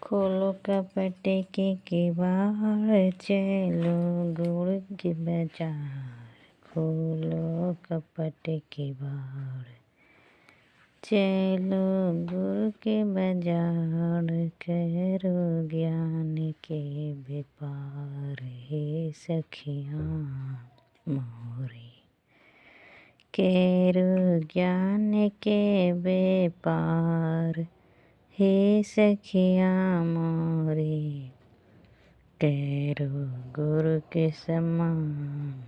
खोलो कपट के किवाड़, चलो गुड़ की बाजार। खोलो कपट किवाड़, चलो गुड़ के बाजार। करो ज्ञान के व्यापार, हे सखियाँ मोरी। करो ज्ञान के व्यापार, हे सखियाँ मोरी। करो गुरु के समान,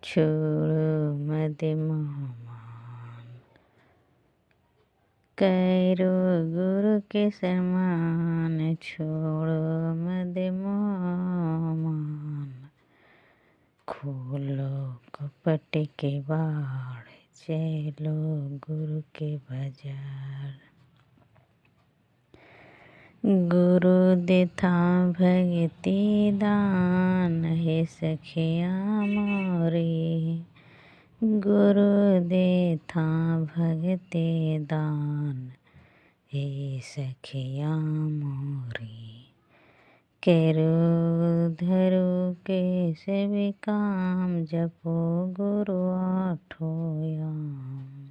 छोड़ो मद मोहमान। करो गुरु के समान, छोड़ो मद मोहमान। खोलो कपट के बाड़, चलो गुरु के बाजार। गुरु देता भगति दान, हे सखियाँ मोरी। गुरु देता भगति दान, हे सखियाँ मोरी। करो धरो के सभी काम, जपो गुरु आठो याम।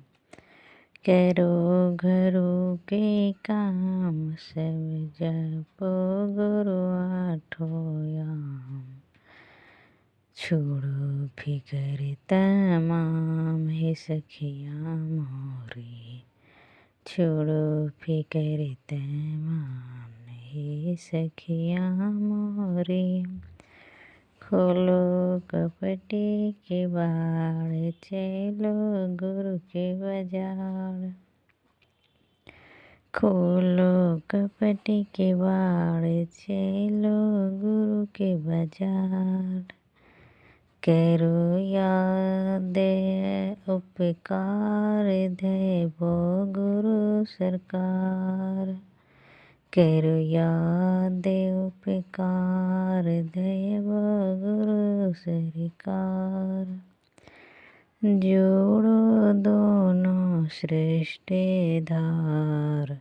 करो घरों के काम, सब जपो गुरु आठो याम। छोड़ो फिकर तमाम, हे सखियाँ मोरी। छोड़ो फिकर तमाम, हे सखियाँ मोरी। खोलो कपट के बाड़, चलो गुरु के बाजार। खोलो कपट के बाड़, चलो गुरु के बाजार। करो याद उपकार, देवो गुरु सरकार। करो याद उपकार, देवो गुरु सरकार। जोड़ो दोनों सृष्टि धार,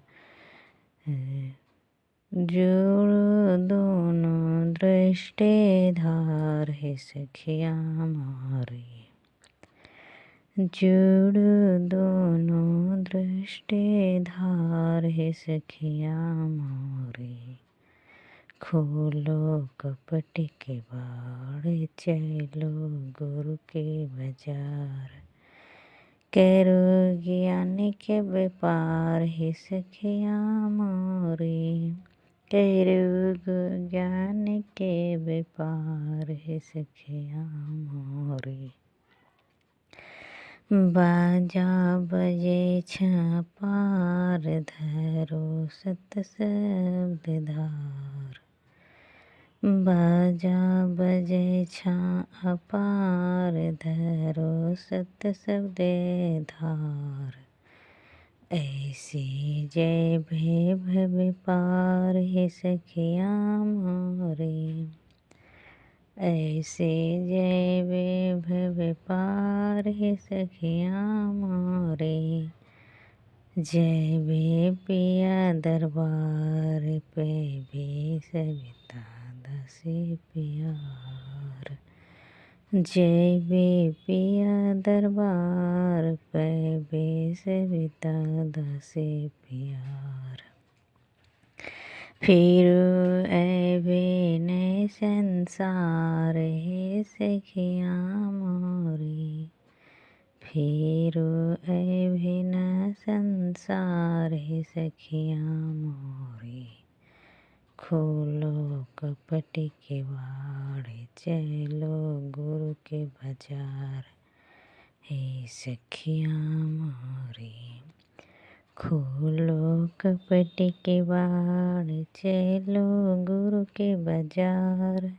जोड़ो दोनों दृष्टि धार, हे सखियाँ मोरी। जोड़ो दोनों दृष्टि धार, हे सखियाँ मोरी। खोलो कपट के बाड़, चलो गुरु के बाजार। करो ज्ञान के व्यापार, हे सखियाँ मोरी। करो ज्ञान के व्यापार, हे सखियाँ मोरी। बाजा बजे छापार, धरो सत शब्द धार। बाजा बजे छा अपार, धरो सत शब्द धार। ऐसे जय भय पार, हे सखियाँ मोरी। ऐसे जय भय पार, हे सखियाँ मोरी। जय बे पिया दरबार पे, भी सविता दासी प्यार। जय बे पिया दरबार पे, भी सविता दासी प्यार। फिरो ऐबे नए संसार, हे सखियाँ मोरी। फिरो ऐबे नए संसार, हे सखियाँ मोरी। खोलो कपट के बाड़, चलो गुरु के बाजार, हे सखियाँ मोरी। खोलो कपट के बाड़, चलो गुरु के बाजार।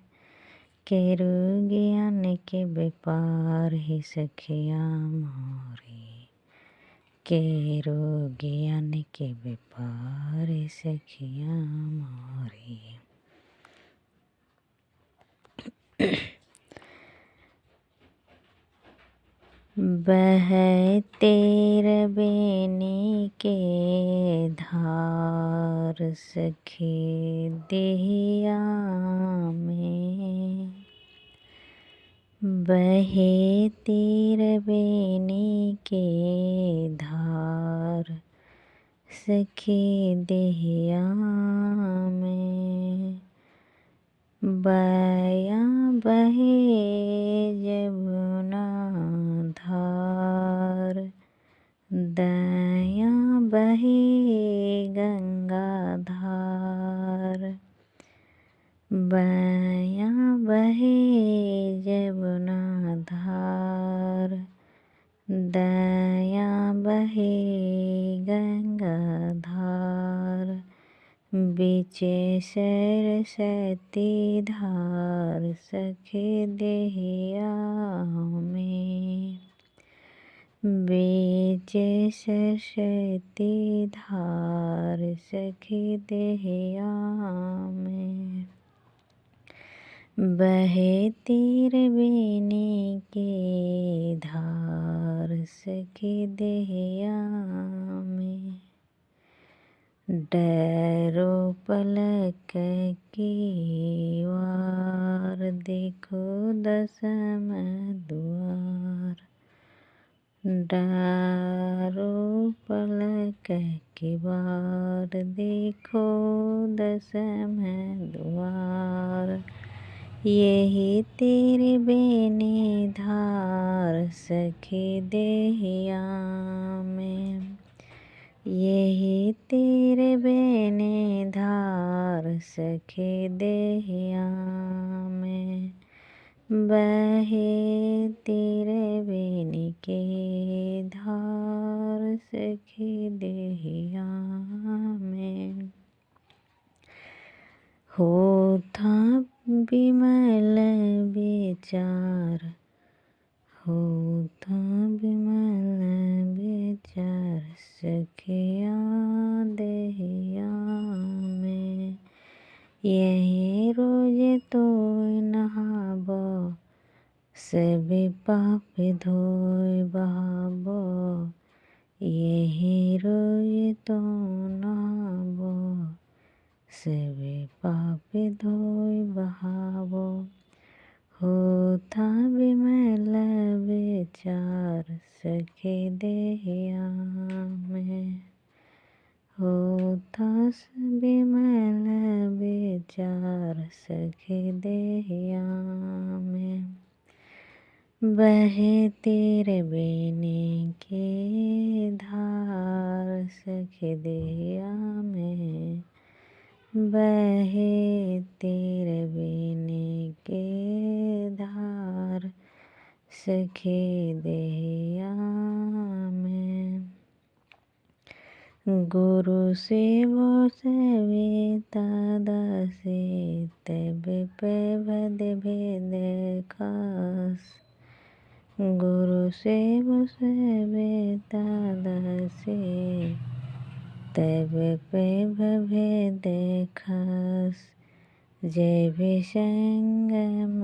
करो ज्ञान के व्यापार, हे सखियाँ मोरी। करो ज्ञान के व्यापार, हे सखियाँ मोरी। बहते रवेनी के धार सखी देहिया में। बहते रवेनी के धार सखी देहिया में। बया बहे यमुना धार, दया बहे गंगा धार। बया बहे यमुना धार, दया बहे गंगा धार। बीचे सरस्वती धार सखी देहिया में। बीचे सरस्वती धार सखी देहिया में। बहती रवेनी के धार सखी देहिया में। डरो पलक की वार, देखो दसम द्वार। डरो पलक की वार, देखो दसम द्वार। यही तेरे बेनी धार सखी देहिया में। यही तेरे बेनी धार सखी देहिया में। बहे तेरे बेनी के धार सखी देहिया में। होता बिमल विचार, होता बिमल विचार सखिया देहिया में। यही रोज तो नहाबो, सभी पाप धोय बहाबो। यही रोज तो नहाबो, सभी पाप धोय बहाबो। होता बिमल विचार सखी देहिया में। होता बिमल विचार सखी देहिया में। बहती रवेनी के धार सखी देहिया में। बहती रवेनी के धार सखी देहिया में। गुरु सेवो सविता दासी, तब पद भेद खास। गुरु सेवो सविता दासी, तब भेद खास। जय भी संगम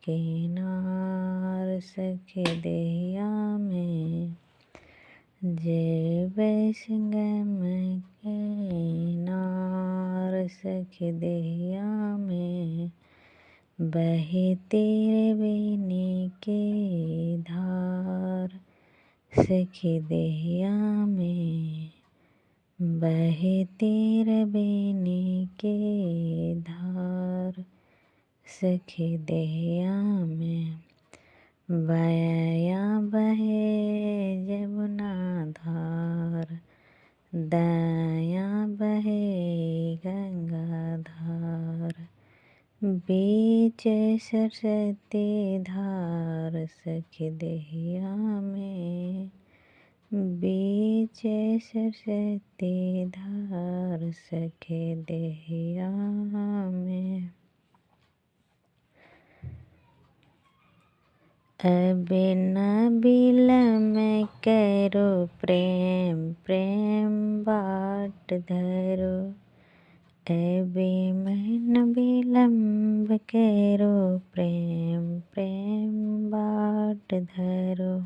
किनार सखी देहिया में। जय भी संगम किनार सखी देहिया में। बहती रवेनी के धार सखी देहिया में। बहती रवेनी के धार सखी देहिया में। बया बहे यमुना धार, दया बहे गंगा धार। बीच सरस्वती धार सखी देहिया में। बीच सरस्वती धार सखी देहिया में। अब न बिलम करो प्रेम, प्रेम बाट धरो। अबे मन विलम्ब करो, प्रेम प्रेम बाट धरो।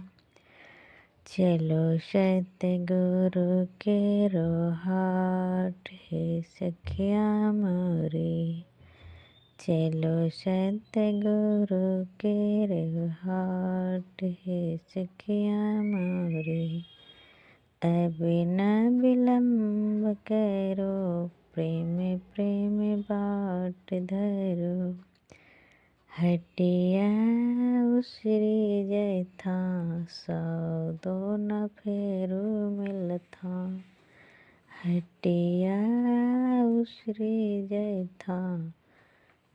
चलो सतगुरु केरो हाट, हे सखिया मोरी। चलो सतगुरु केरो हाट, हे सखिया मोरी। अबे न विलम्ब करो, प्रेम प्रेम बाट धरो। हटिया उसरी जैथा, सौदो न फेरू मिलथा। हटिया उसरी जैथा,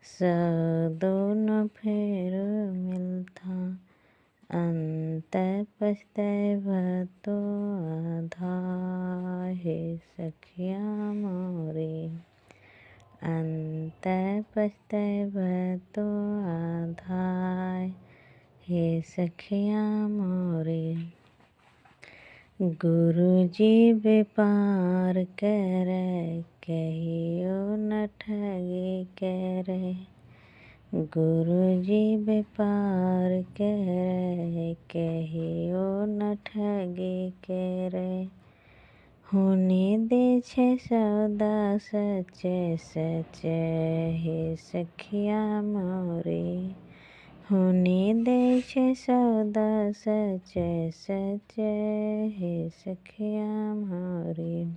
सौदो न फेरू मिलथा। अंत पछतैब तो आधा, हे सखिया मोरी। अंत पछतैब तो आधा, हे सखिया मोरी। गुरु जी व्यापार करे, कहियो न ठगी करे। गुरु जी व्यापार करे, कहियो न ठगी करे। होने दे छे सौदा सचे सचे, हे सखिया मोरी। होने दे छे सौदा सचे सचे, हे सखिया मोरी।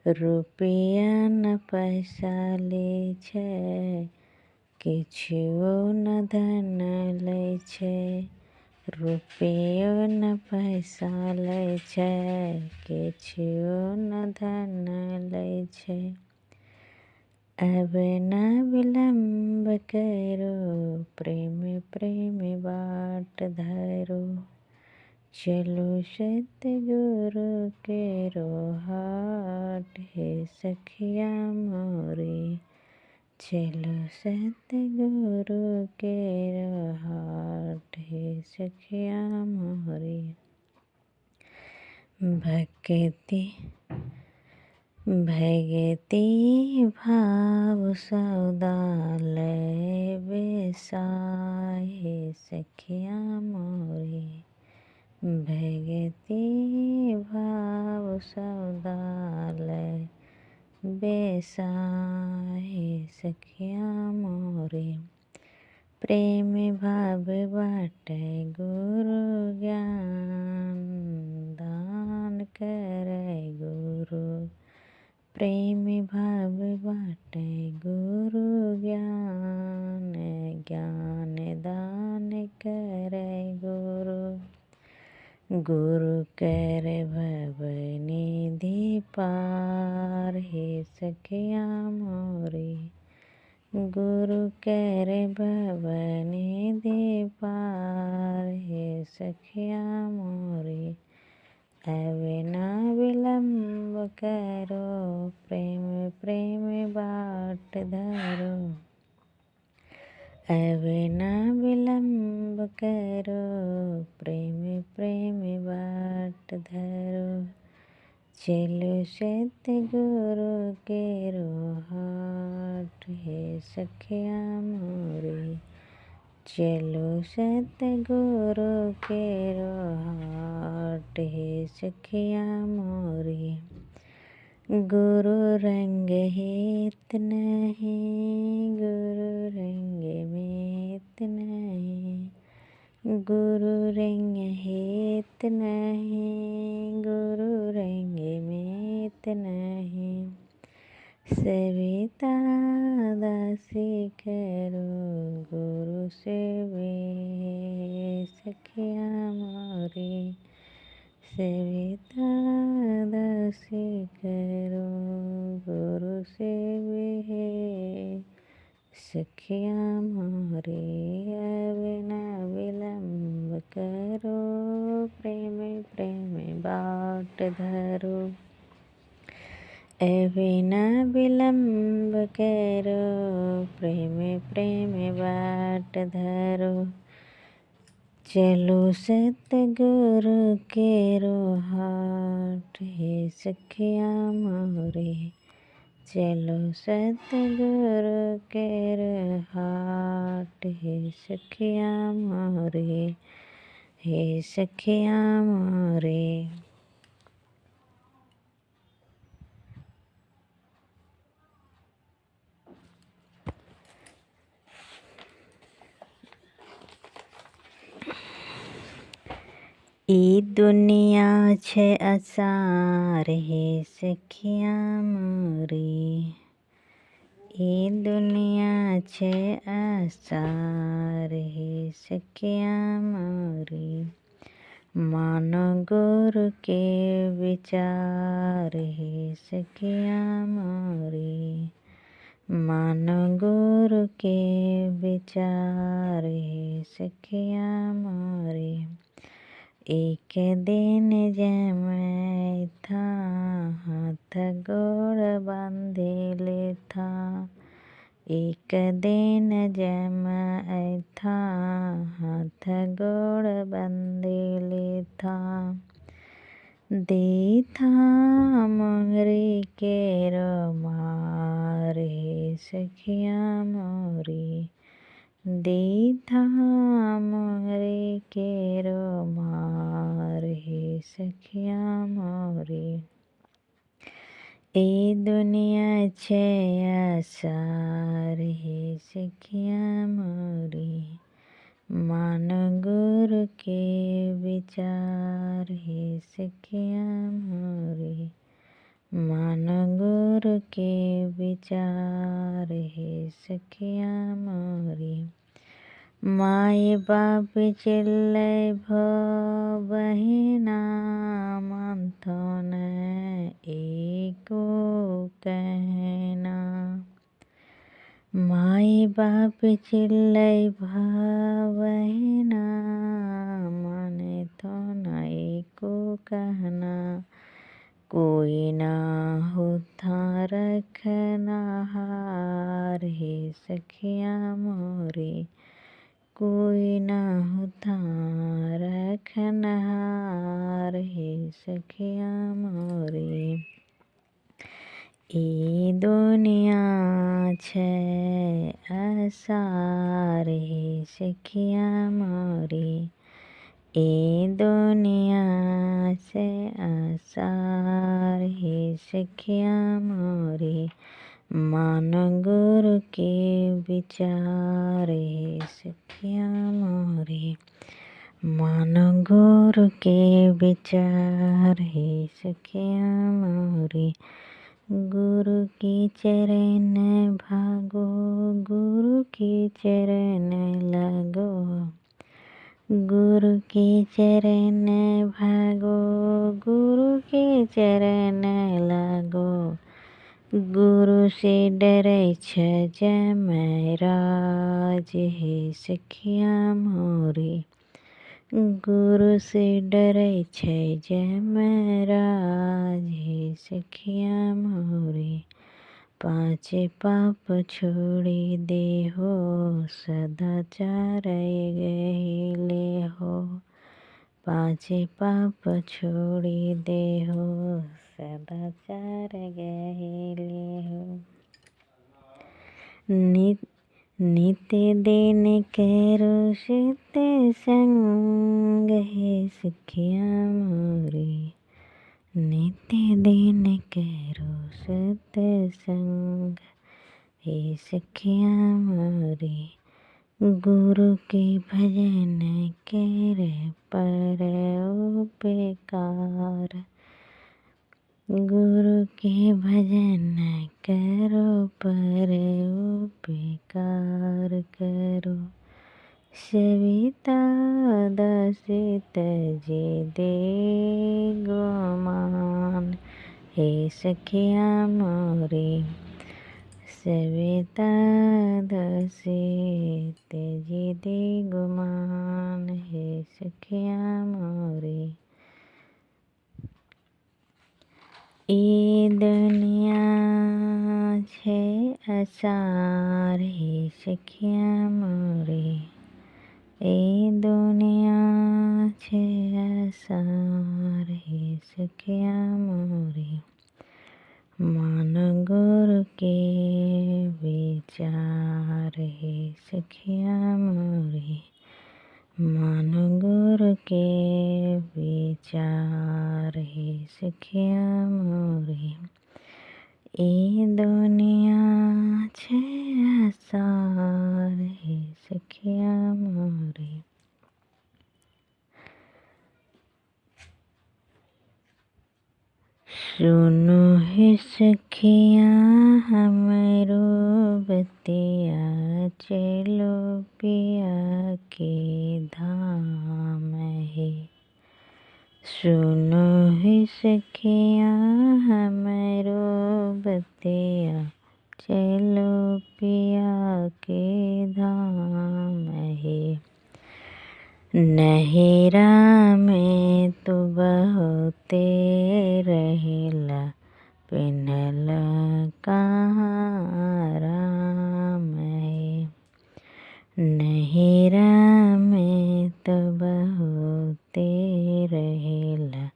रुपया न पैसा ले छे, किछुओ न धन लै छे। रुपयो न पैसा लै छे, किछुओ न धन लै छे। अब न विलम्ब करो, प्रेम प्रेम बाट धरो। चलो सतगुरु केरो हाट, हे सखिया मोरी। चलो सतगुरु केरो हाट, हे सखिया मोरी। भक्ति भगति भाव सौदा लै बेसाय, हे सखिया मोरी। भगति भाव सौदा लै बेसाय, हे सखिया मोरी। प्रेम भाव बाटै गुरु ज्ञान, दान करै गुरु। प्रेम भाव बाटै गुरु ज्ञान, ज्ञान दान करै गुरु। गुरु कर भव निधि पार, हे सखिया मोरी। गुरु कर भव निधि पार, हे सखिया मोरी। अब न विलम्ब करो, प्रेम प्रेम बाट धरो। अब न विलम्ब करो, प्रेम प्रेम बाट धरो। चलो सतगुरु केरो हाट, हे सखिया मोरी। चलो सतगुरु केरो हाट, हे सखिया मोरी। गुरु रंग हेत नहीं, गुरु रंग मेत नहीं। गुरु रंग हेत नहीं, गुरु रंग मेत नहीं। सविता दासी करो, गुरु सेवे, सखिया मोरी। सविता दासी करो, गुरु सेवे, सखिया मोरी। अब न विलम्ब करो, प्रेम प्रेम बाट धरो। अब न विलम्ब करो, प्रेम प्रेम बाट धरो। चलो सतगुरु केरो हाट, हे सखिया मोरी। चलो सतगुरु केर हाट हे सखिया मोरे, हे सखिया मोरे। ई दुनिया छे असार हे सखिया मोरे, ई दुनिया छे असार हे सखिया मोरे। मानो गुरु के विचार हे सखिया मोरे, मानो गुरु के विचार हे सखिया मोरे। एक दिन जमै था हाथ गोड़ बांधिले था, एक दिन जमै था हाथ गोड़ बांधिले था। दी था मोंगरी केरो मार हे सखिया मोरे, दी था मोंगरी केरो मार हे सखिया मोरे। ई दुनिया छे असार हे सखिया मोरे, मानो गुरु के विचार हे सखिया मोरे, मानो गुरु के विचार हे सखिया मोरे। माय बाप चिल्लै भो बहिना मानथो न एको कहना, माय बाप चिल्लै भो बहिना मानथो न एको कहना। कोई ना होता रखनहार हे सखिया मोरे, कोई ना होता रखनहार हे सखिया मोरे। ई दुनिया छे असार हे सखिया मोरे, ई दुनिया छे असार हे सखिया मोरे। मानो गुरु के विचार हे सखिया मोरे, मानो गुरु के विचार हे सखिया मोरे। गुरु की चरण भागो, गुरु की चरण लगो, गुरु की चरण भागो, गुरु के चरण लगो। गुरु से डरै छै जमराज हे सखिया मोरे, गुरु से डरै छै जमराज हे सखिया मोरे। पाँच पाप छोड़ी देहो सदाचार गहिले हो, पाँच पाप छोड़ी देहो सदाचार गहिले हो। नित्य दिन करो सत्संग हे सखिया मोरे, नित्य दिन करो सत्संग हे सखिया मोरे। गुरु के भजन कर परोपकार, गुरु के भजन करो परोपकार करो। सविता दासित जे दे गुमान हे सखिया मोरे, सविता दासित जे दे गुमान हे सखिया मोरे। ई दुनिया छे असार हे सखिया मोरे, ई दुनिया छे असार हे सखिया मोरे। मान गुरु के विचार हे सखिया मोरे। मान गुरु के विचार हे सखिया मोरे। ए दुनिया छे असार हे सखिया मोरे। सुनो हे सखिया हमरो बतिया, चलो पिया के धाम हे। सुनो हे सखिया हमरो बतिया, चलो पिया के धाम हे। नहिरा में तू बहुते रहेला, पिन्हल कहाँ राम है। नहिरा में तू बहुते रहेला,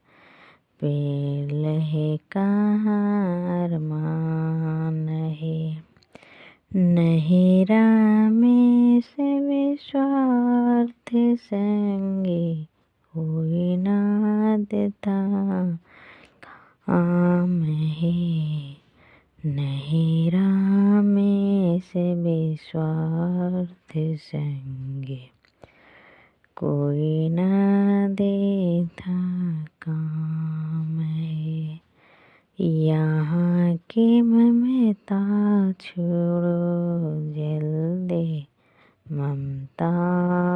पेलहे कहाँ मान है। नहिरा में से विस्वार्थ संगी, कोई ना देता काम है। नहिरा में से विस्वार्थ संगी, कोई ना देता काम है। यहाँ की ममता छोड़ो जल्दी, ममता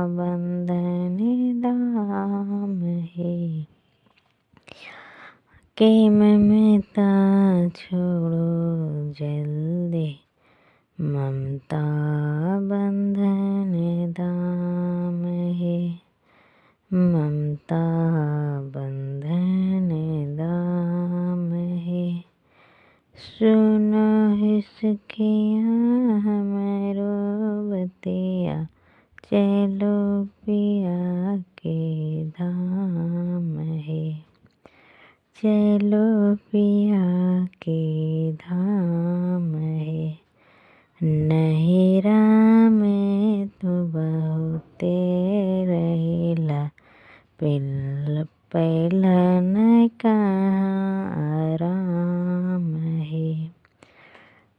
बंधन दाम है। के ममता छोड़ो जल्दी, ममता बंधन दाम है। ममता बंधन दाम है। सुनो हे सखिया हमरो बतिया, चलो पिया के धाम है। चलो पिया के धाम है। नहिरा में तू बहुते रहेला, पैलन कहाँ आराम है।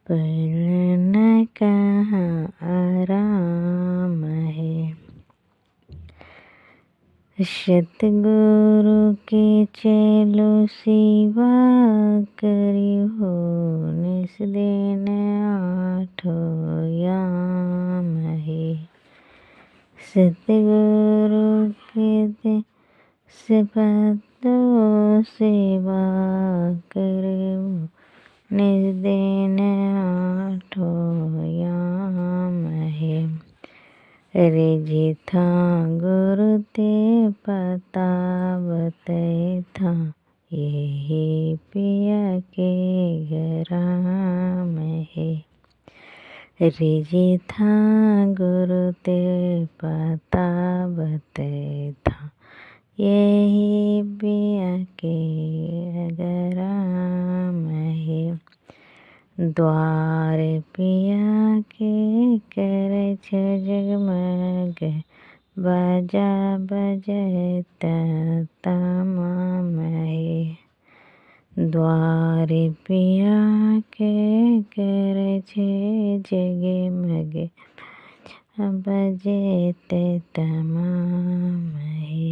पैलन कहाँ आराम है। सतगुरु के चलो सेवा करी हो, निस दिन आठो याम है। सतगुरु के सपतो सेवा करो, निस दिन आठो याम है। रिझी था गुरु ते पता बतई था, यही पिया के गराम है। रिझी था गुरु ते पता बतई था, यही पिया के गराम है। द्वार पिया के करे छ जगमग, बाजा बजत तमाम है। द्वार पिया के करे छ जगमग, बजत तमाम है।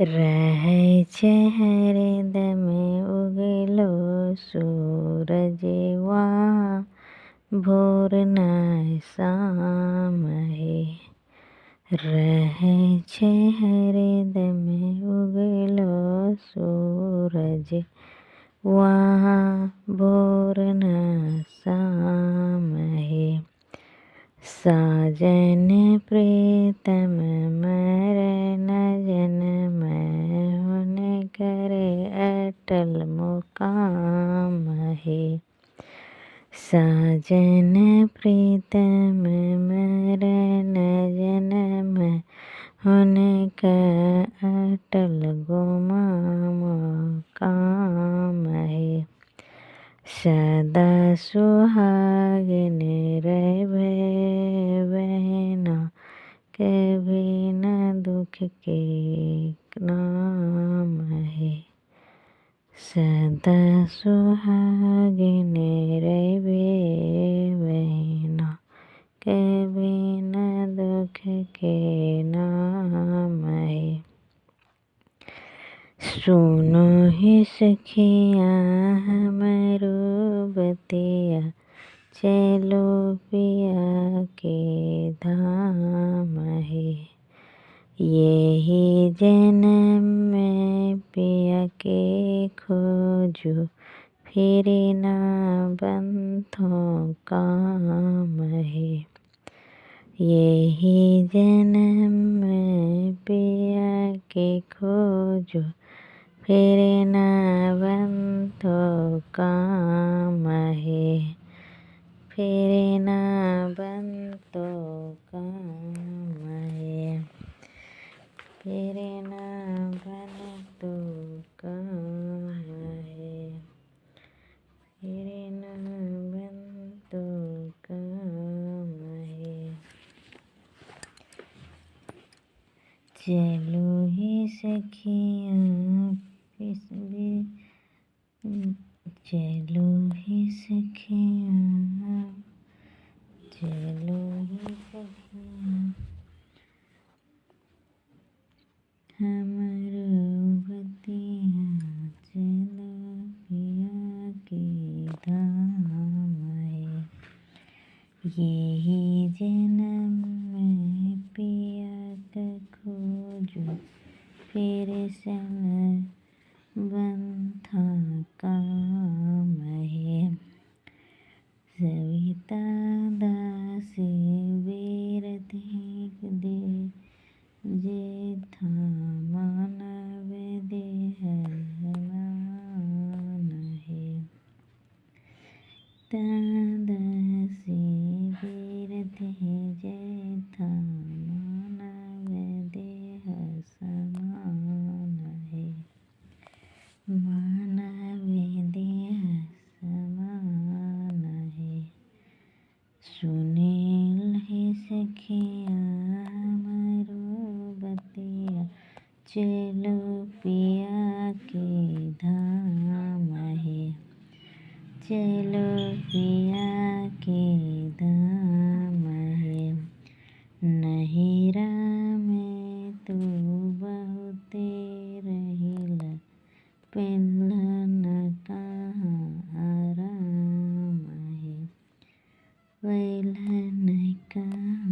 रहे छे हरदम उगलो सूरजवा, भोर न शाम है। रहे छे हरदम उगलो सूरज, वहाँ भोर न शाम है। साजन प्रीतम मरण जन्म, हुन करे अटल मुकाम है। साजन प्रीतम मरण जन्म, हुन का अटल गुमाम काम है। सदा सुहागिन रहे बहना, कभी न दुख के नाम है। सदा सुहागिन रहे बहना, कभी न दुख के नाम है। सुनो ही सखियाँ हमरो बतिया, चलो पिया के धाम है। यही जन्म में पिया के खोजो, फिर ना बंधो काम है। यही जन्म में पिया के खोजो, फिर ना बंधो काम है। फिर ना बंधो काम है। फिर ना बंधो काम है। फिर ना बंधो काम है। चलो ही सखियाँ चलो ही सखियाँ, चलो ही सखियाँ हमरो बतिया, चलो पिया के धाम है। यही जन्म में पिया का खोजो, फिर सन बंधा काम है। सविता दासी वीर धिक दे, जेठा मानव देह मान है। दासी वीर धिक जेठा मानव देह समान है। मानव देह समान है। सुनील ही सखियाँ हमरो बतिया, चलो पिया के धाम है। चलो पिया के धाम है। नहिरा में तू बहुते रहिला, पेन्हन कहाँ आराम है। पेन्हन कहाँ